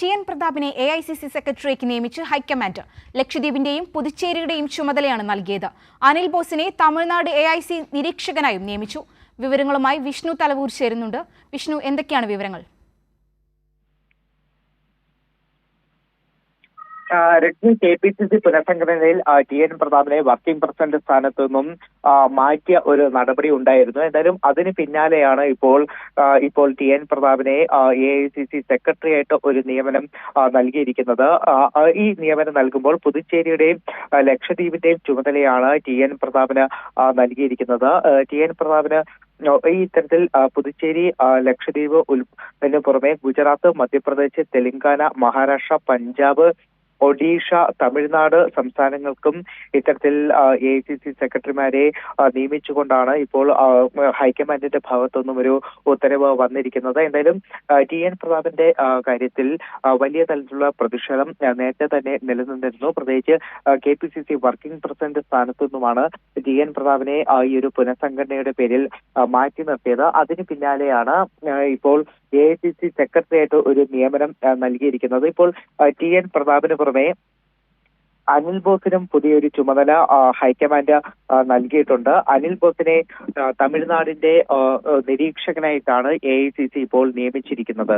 TN. പ്രതാപിനെ AICC സെക്രട്ടറിയേക്ക് നിയമിച്ച് high command. ലക്ഷദ്വീപിന്റെയും പുതുച്ചേരിയുടെയും ചുമതലയാണ് നൽകിയത്. അനിൽ ബോസിനെ തമിഴ്നാട് എ.ഐ.സി നിരീക്ഷകനായും നിയമിച്ചു. വിവരങ്ങളുമായി വിഷ്ണു തലവൂർ ചേരുന്നുണ്ട്. വിഷ്ണു, എന്തൊക്കെയാണ് വിവരങ്ങൾ? രജനി, KPCC പുനഃസംഘടനയിൽ ടി.എൻ. പ്രതാപിനെ വർക്കിംഗ് പ്രസിഡന്റ് സ്ഥാനത്തു നിന്നും മാറ്റിയ ഒരു നടപടി ഉണ്ടായിരുന്നു. എന്തായാലും അതിന് പിന്നാലെയാണ് ഇപ്പോൾ ടി.എൻ. പ്രതാപിനെ എ.ഐ.സി.സി സെക്രട്ടറി ആയിട്ട് ഒരു നിയമനം നൽകിയിരിക്കുന്നത്. ഈ നിയമനം നൽകുമ്പോൾ പുതുച്ചേരിയുടെയും ലക്ഷദ്വീപിന്റെയും ചുമതലയാണ് ടി.എൻ. പ്രതാപിന് നൽകിയിരിക്കുന്നത്. ടി.എൻ. പ്രതാപിന് ഈ ഇത്തരത്തിൽ പുതുച്ചേരി, ലക്ഷദ്വീപ് പുറമെ ഗുജറാത്ത്, മധ്യപ്രദേശ്, തെലങ്കാന, മഹാരാഷ്ട്ര, പഞ്ചാബ്, ഒഡീഷ, തമിഴ്നാട് സംസ്ഥാനങ്ങൾക്കും ഇത്തരത്തിൽ എ.ഐ.സി.സി സെക്രട്ടറിമാരെ നിയമിച്ചുകൊണ്ടാണ് ഇപ്പോൾ ഹൈക്കമാൻഡിന്റെ ഭാഗത്തുനിന്നും ഒരു ഉത്തരവ് വന്നിരിക്കുന്നത്. എന്തായാലും ടി.എൻ. പ്രതാപിന്റെ കാര്യത്തിൽ വലിയ തരത്തിലുള്ള പ്രതിഷേധം നേരത്തെ തന്നെ നിലനിന്നിരുന്നു. പ്രത്യേകിച്ച് KPCC വർക്കിംഗ് പ്രസിഡന്റ് സ്ഥാനത്തു നിന്നുമാണ് ടി.എൻ. പ്രതാപിനെ ഈ ഒരു പുനഃസംഘടനയുടെ പേരിൽ മാറ്റി നിർത്തിയത്. അതിന് പിന്നാലെയാണ് ഇപ്പോൾ എ.ഐ.സി.സി സെക്രട്ടറി ആയിട്ട് ഒരു നിയമനം നൽകിയിരിക്കുന്നത്. ഇപ്പോൾ ടി.എൻ. പ്രതാപിന് പുറമെ അനിൽ ബോസിനും പുതിയൊരു ചുമതല ഹൈക്കമാൻഡ് നൽകിയിട്ടുണ്ട്. അനിൽ ബോസിനെ തമിഴ്നാടിന്റെ നിരീക്ഷകനായിട്ടാണ് എ.ഐ.സി.സി ഇപ്പോൾ നിയമിച്ചിരിക്കുന്നത്.